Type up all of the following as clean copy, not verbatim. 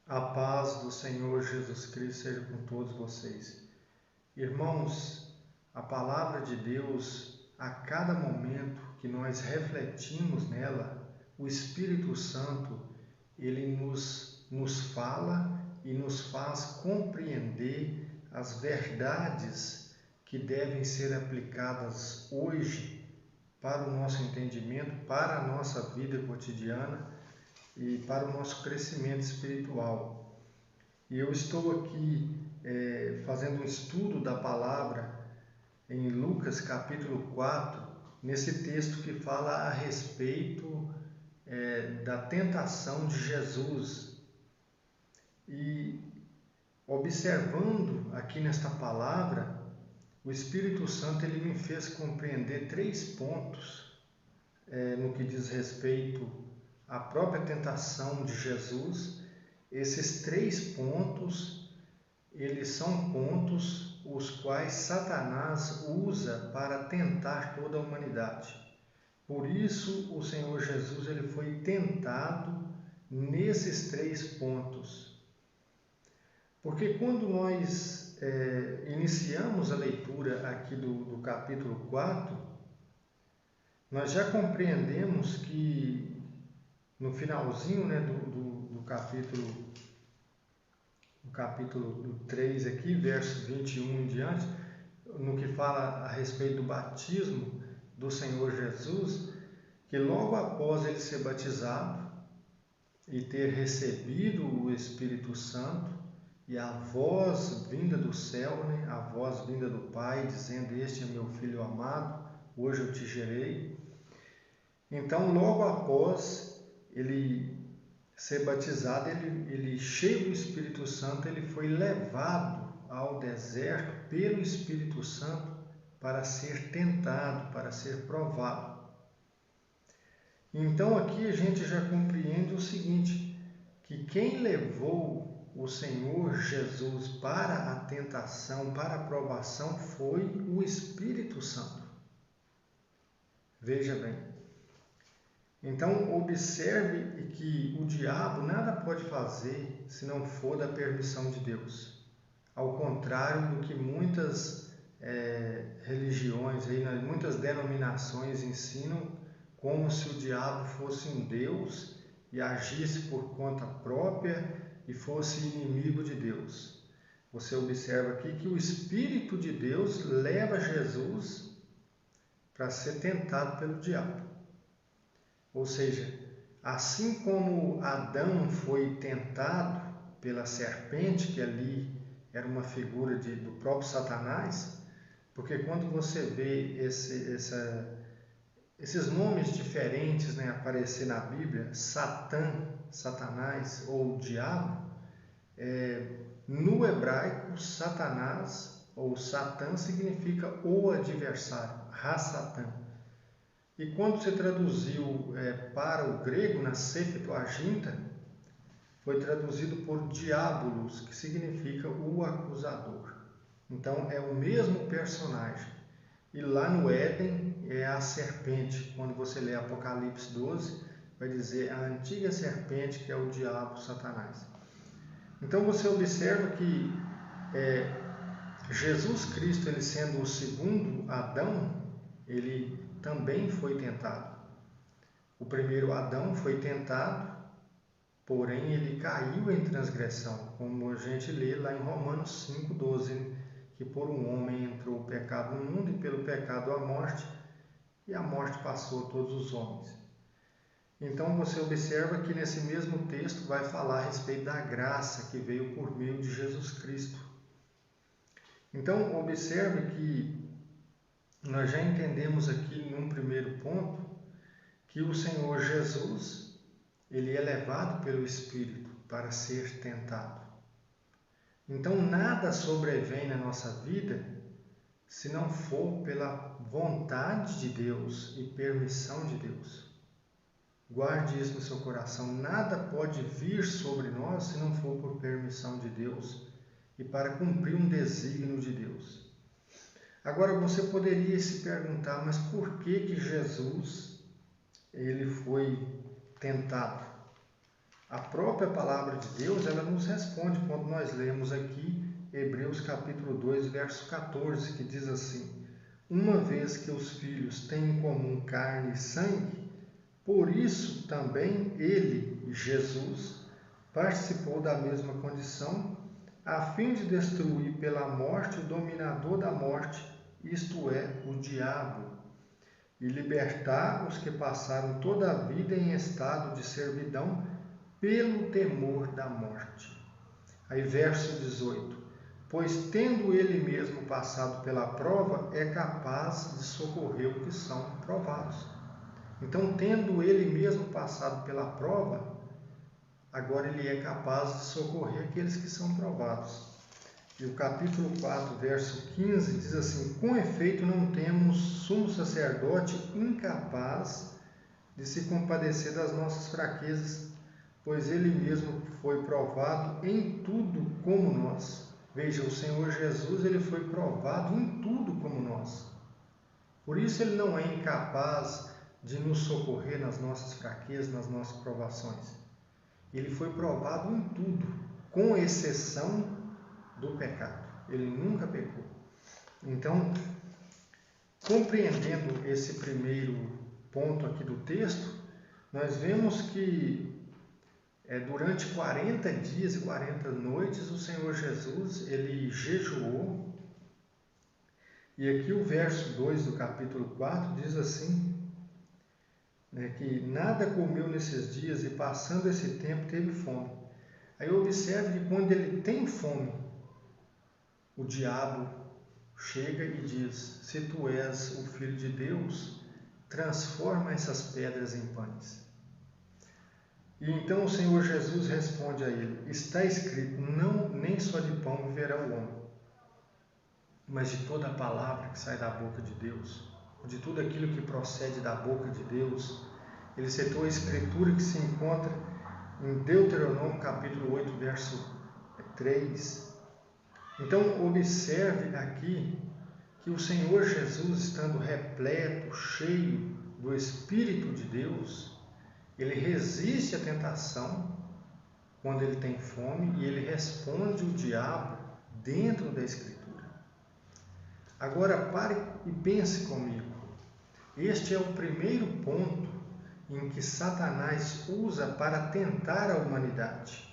A paz do Senhor Jesus Cristo seja com todos vocês. Irmãos, a palavra de Deus, a cada momento que nós refletimos nela, o Espírito Santo, ele nos fala e nos faz compreender as verdades que devem ser aplicadas hoje para o nosso entendimento, para a nossa vida cotidiana e para o nosso crescimento espiritual. E eu estou aqui fazendo um estudo da palavra em Lucas capítulo 4, nesse texto que fala a respeito da tentação de Jesus. E observando aqui nesta palavra, o Espírito Santo ele me fez compreender 3 pontos no que diz respeito à própria tentação de Jesus. Esses 3 pontos, eles são pontos os quais Satanás usa para tentar toda a humanidade. Por isso, o Senhor Jesus ele foi tentado nesses 3 pontos. Porque quando nós iniciamos a leitura aqui do capítulo 4, nós já compreendemos que no finalzinho do capítulo 3 aqui, verso 21 em diante, no que fala a respeito do batismo do Senhor Jesus, que logo após ele ser batizado e ter recebido o Espírito Santo e a voz vinda do céu, a voz vinda do Pai, dizendo: "Este é meu Filho amado, hoje eu te gerei". Então, logo após ele ser batizado, ele cheio do Espírito Santo, ele foi levado ao deserto pelo Espírito Santo para ser tentado, para ser provado. Então aqui a gente já compreende o seguinte, que quem levou o Senhor Jesus para a tentação, para a provação, foi o Espírito Santo. Veja bem. Então, observe que o diabo nada pode fazer se não for da permissão de Deus. Ao contrário do que muitas religiões, muitas denominações ensinam, como se o diabo fosse um Deus e agisse por conta própria e fosse inimigo de Deus. Você observa aqui que o Espírito de Deus leva Jesus para ser tentado pelo diabo. Ou seja, assim como Adão foi tentado pela serpente, que ali era uma figura do próprio Satanás, porque quando você vê esses nomes diferentes aparecer na Bíblia, Satanás ou diabo, no hebraico, Satanás ou Satã significa o adversário, Ha-Satã. E quando se traduziu para o grego, na Septuaginta, foi traduzido por diabolos, que significa o acusador. Então é o mesmo personagem. E lá no Éden é a serpente. Quando você lê Apocalipse 12, vai dizer a antiga serpente, que é o diabo, Satanás. Então você observa que Jesus Cristo, ele sendo o segundo Adão, ele também foi tentado. O primeiro Adão foi tentado, porém ele caiu em transgressão, como a gente lê lá em Romanos 5,12, que por um homem entrou o pecado no mundo e pelo pecado a morte, e a morte passou a todos os homens. Então você observa que nesse mesmo texto vai falar a respeito da graça que veio por meio de Jesus Cristo. Então observe que nós já entendemos aqui num primeiro ponto que o Senhor Jesus, ele é levado pelo Espírito para ser tentado. Então nada sobrevém na nossa vida se não for pela vontade de Deus e permissão de Deus. Guarde isso no seu coração. Nada pode vir sobre nós se não for por permissão de Deus e para cumprir um desígnio de Deus. Agora você poderia se perguntar, mas por que Jesus ele foi tentado? A própria palavra de Deus, ela nos responde quando nós lemos aqui Hebreus capítulo 2, verso 14, que diz assim: uma vez que os filhos têm em comum carne e sangue, por isso também ele, Jesus, participou da mesma condição, a fim de destruir pela morte o dominador da morte, isto é, o diabo, e libertar os que passaram toda a vida em estado de servidão pelo temor da morte. Aí verso 18: pois tendo ele mesmo passado pela prova, é capaz de socorrer os que são provados. Então, tendo ele mesmo passado pela prova, agora ele é capaz de socorrer aqueles que são provados. E o capítulo 4, verso 15, diz assim: com efeito não temos sumo sacerdote incapaz de se compadecer das nossas fraquezas, pois ele mesmo foi provado em tudo como nós. Veja, o Senhor Jesus, ele foi provado em tudo como nós. Por isso ele não é incapaz de nos socorrer nas nossas fraquezas, nas nossas provações. Ele foi provado em tudo, com exceção do pecado. Ele nunca pecou. Então, compreendendo esse primeiro ponto aqui do texto, nós vemos que durante 40 dias e 40 noites o Senhor Jesus, ele jejuou. E aqui o verso 2 do capítulo 4 diz assim, que nada comeu nesses dias e passando esse tempo teve fome. Aí observe que quando ele tem fome, o diabo chega e diz: se tu és o Filho de Deus, transforma essas pedras em pães. E então o Senhor Jesus responde a ele: está escrito, não, nem só de pão viverá o homem, mas de toda a palavra que sai da boca de Deus, de tudo aquilo que procede da boca de Deus. Ele citou a escritura que se encontra em Deuteronômio capítulo 8, verso 3. Então observe aqui que o Senhor Jesus, estando repleto, cheio do Espírito de Deus, ele resiste à tentação quando ele tem fome e ele responde o diabo dentro da Escritura. Agora pare e pense comigo. Este é o primeiro ponto em que Satanás usa para tentar a humanidade.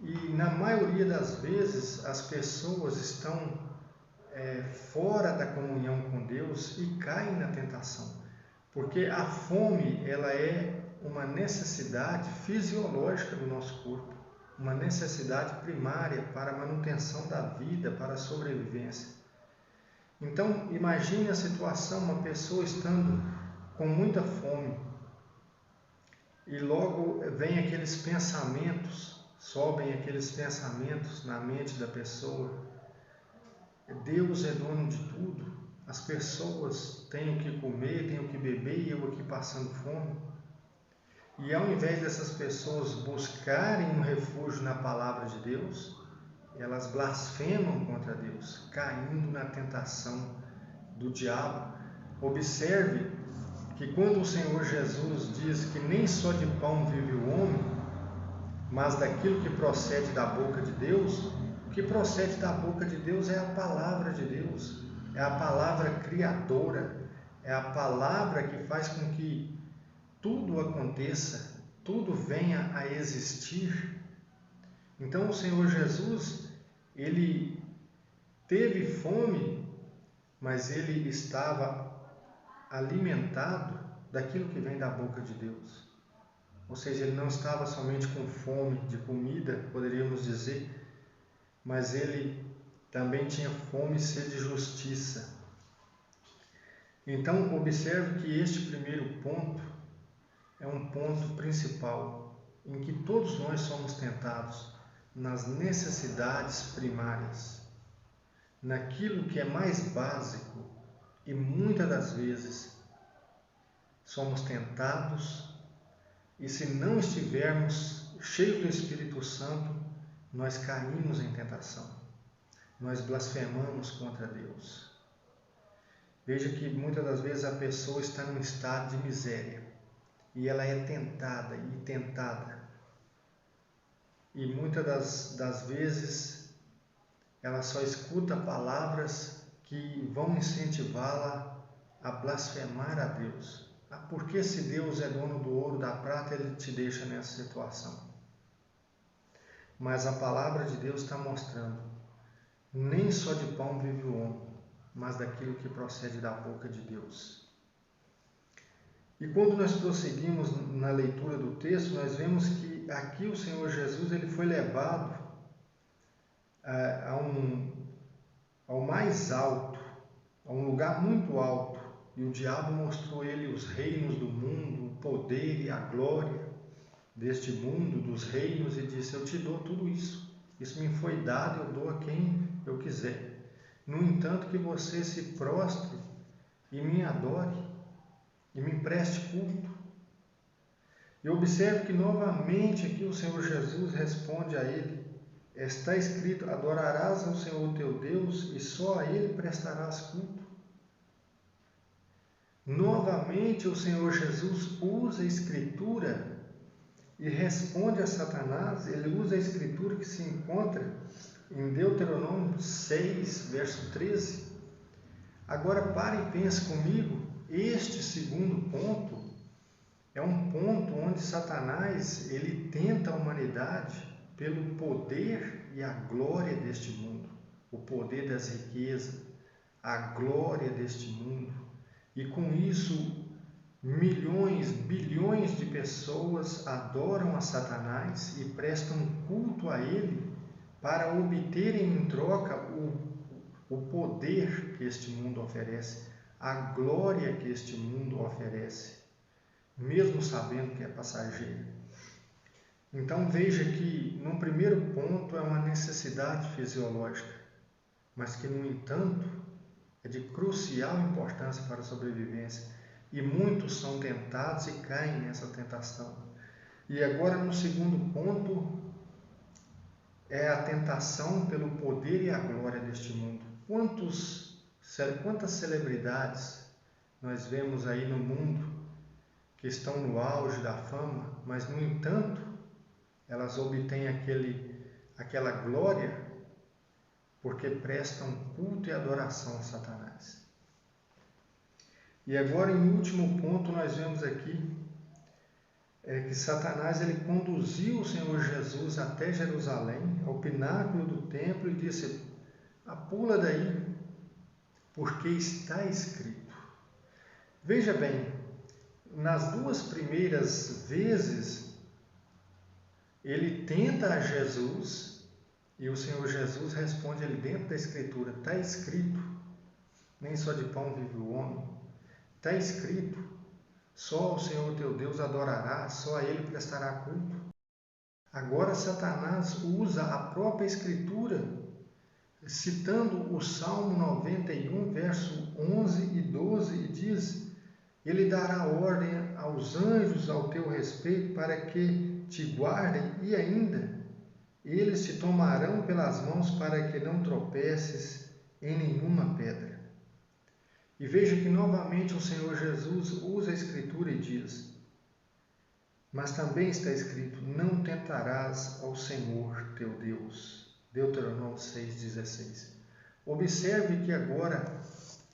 E na maioria das vezes as pessoas estão fora da comunhão com Deus e caem na tentação. Porque a fome, ela é uma necessidade fisiológica do nosso corpo, uma necessidade primária para a manutenção da vida, para a sobrevivência. Então, imagine a situação, uma pessoa estando com muita fome e logo vem aqueles pensamentos, sobem aqueles pensamentos na mente da pessoa: Deus é dono de tudo, as pessoas têm o que comer, têm o que beber e eu aqui passando fome. E ao invés dessas pessoas buscarem um refúgio na palavra de Deus, elas blasfemam contra Deus, caindo na tentação do diabo. Observe que quando o Senhor Jesus diz que nem só de pão vive o homem, mas daquilo que procede da boca de Deus, o que procede da boca de Deus é a palavra de Deus, é a palavra criadora, é a palavra que faz com que tudo aconteça, tudo venha a existir. Então o Senhor Jesus, ele teve fome, mas ele estava alimentado daquilo que vem da boca de Deus. Ou seja, ele não estava somente com fome de comida, poderíamos dizer, mas ele também tinha fome e sede de justiça. Então, observe que este primeiro ponto é um ponto principal em que todos nós somos tentados nas necessidades primárias, naquilo que é mais básico, e muitas das vezes somos tentados e se não estivermos cheios do Espírito Santo, nós caímos em tentação, nós blasfemamos contra Deus. Veja que muitas das vezes a pessoa está num estado de miséria e ela é tentada e tentada. e muitas das vezes ela só escuta palavras que vão incentivá-la a blasfemar a Deus. Porque se Deus é dono do ouro, da prata, Ele te deixa nessa situação. Mas a palavra de Deus está mostrando, nem só de pão vive o homem, mas daquilo que procede da boca de Deus. E quando nós prosseguimos na leitura do texto, nós vemos que aqui o Senhor Jesus ele foi levado ao mais alto, a um lugar muito alto, e o diabo mostrou a ele os reinos do mundo, o poder e a glória deste mundo, dos reinos, e disse: eu te dou tudo isso, isso me foi dado, eu dou a quem eu quiser. No entanto, que você se prostre e me adore, e me preste culto. E observe que novamente aqui o Senhor Jesus responde a ele: está escrito, adorarás ao Senhor teu Deus e só a Ele prestarás culto. Novamente o Senhor Jesus usa a Escritura e responde a Satanás. Ele usa a Escritura que se encontra em Deuteronômio 6, verso 13. Agora pare e pense comigo, este segundo ponto é um ponto onde Satanás ele tenta a humanidade pelo poder e a glória deste mundo, o poder das riquezas, a glória deste mundo. E com isso, milhões, bilhões de pessoas adoram a Satanás e prestam culto a ele para obterem em troca o poder que este mundo oferece, a glória que este mundo oferece, mesmo sabendo que é passageiro. Então veja que, no primeiro ponto, é uma necessidade fisiológica, mas que, no entanto, é de crucial importância para a sobrevivência, e muitos são tentados e caem nessa tentação. E agora, no segundo ponto, é a tentação pelo poder e a glória deste mundo. Quantas celebridades nós vemos aí no mundo que estão no auge da fama, mas, no entanto, elas obtêm aquela glória porque prestam culto e adoração a Satanás. E agora, em último ponto, nós vemos aqui que Satanás ele conduziu o Senhor Jesus até Jerusalém, ao pináculo do templo, e disse: pula daí, porque está escrito. Veja bem, nas duas primeiras vezes, ele tenta a Jesus e o Senhor Jesus responde ele dentro da Escritura: está escrito, nem só de pão vive o homem. Está escrito, só o Senhor teu Deus adorará, só a Ele prestará culto. Agora Satanás usa a própria Escritura, citando o Salmo 91, verso 11 e 12, e diz: ele dará ordem aos anjos ao teu respeito para que te guardem, e ainda eles te tomarão pelas mãos para que não tropeces em nenhuma pedra. E veja que novamente o Senhor Jesus usa a Escritura e diz: mas também está escrito, não tentarás ao Senhor teu Deus. Deuteronômio 6,16. Observe que agora,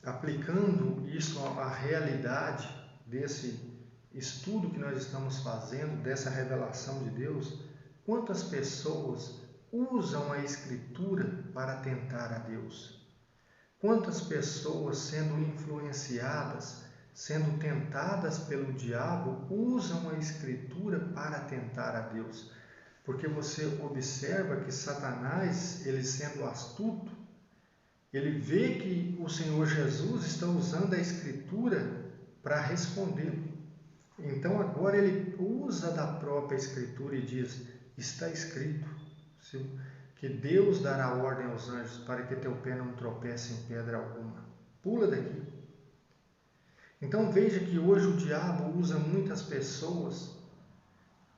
aplicando isso à realidade desse estudo que nós estamos fazendo, dessa revelação de Deus, quantas pessoas usam a Escritura para tentar a Deus? Quantas pessoas, sendo influenciadas, sendo tentadas pelo diabo, usam a Escritura para tentar a Deus? Porque você observa que Satanás, ele sendo astuto, ele vê que o Senhor Jesus está usando a Escritura para responder. Então agora ele usa da própria Escritura e diz: está escrito, que Deus dará ordem aos anjos para que teu pé não tropece em pedra alguma. Pula daqui. Então veja que hoje o diabo usa muitas pessoas,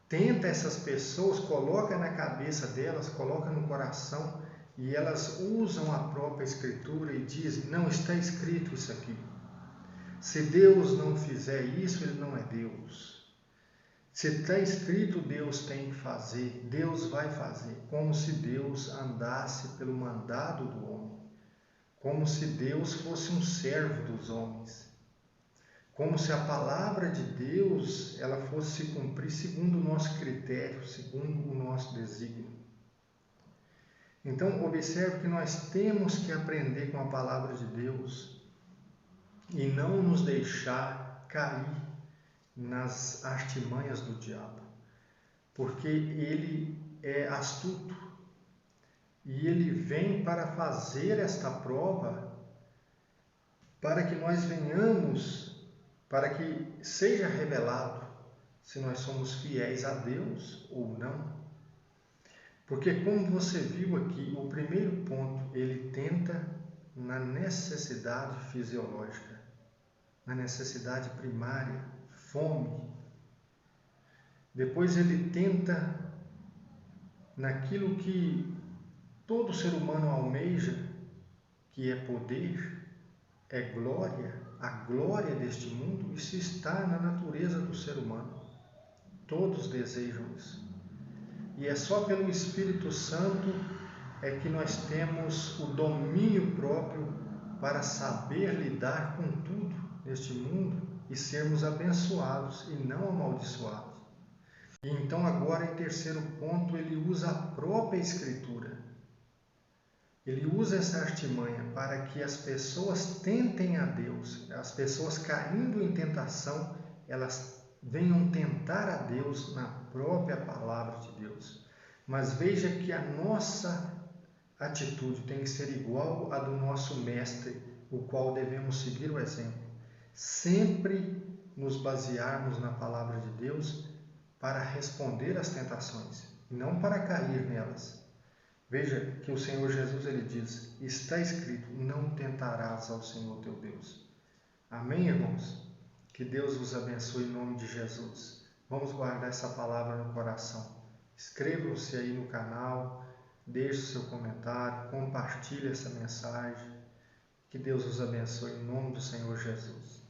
tenta essas pessoas, coloca na cabeça delas, coloca no coração, e elas usam a própria Escritura e dizem: não, está escrito isso aqui. Se Deus não fizer isso, Ele não é Deus. Se está escrito Deus tem que fazer, Deus vai fazer, como se Deus andasse pelo mandado do homem, como se Deus fosse um servo dos homens, como se a palavra de Deus ela fosse se cumprir segundo o nosso critério, segundo o nosso desígnio. Então, observe que nós temos que aprender com a palavra de Deus e não nos deixar cair nas artimanhas do diabo, porque ele é astuto e ele vem para fazer esta prova para que nós venhamos, para que seja revelado se nós somos fiéis a Deus ou não. Porque, como você viu aqui, o primeiro ponto, ele tenta na necessidade fisiológica, na necessidade primária, fome. Depois ele tenta naquilo que todo ser humano almeja, que é poder, é glória, a glória deste mundo, isso está na natureza do ser humano. Todos desejam isso. E é só pelo Espírito Santo é que nós temos o domínio próprio para saber lidar com tudo neste mundo e sermos abençoados e não amaldiçoados. E então agora, em terceiro ponto, ele usa a própria Escritura. Ele usa essa artimanha para que as pessoas tentem a Deus, as pessoas caindo em tentação, elas venham tentar a Deus na própria palavra de Deus. Mas veja que a nossa atitude tem que ser igual à do nosso mestre, o qual devemos seguir o exemplo. Sempre nos basearmos na palavra de Deus para responder às tentações, não para cair nelas. Veja que o Senhor Jesus ele diz, está escrito, não tentarás ao Senhor teu Deus. Amém, irmãos? Que Deus vos abençoe em nome de Jesus. Vamos guardar essa palavra no coração. Inscrevam-se aí no canal, deixe o seu comentário, compartilhe essa mensagem. Que Deus os abençoe em nome do Senhor Jesus.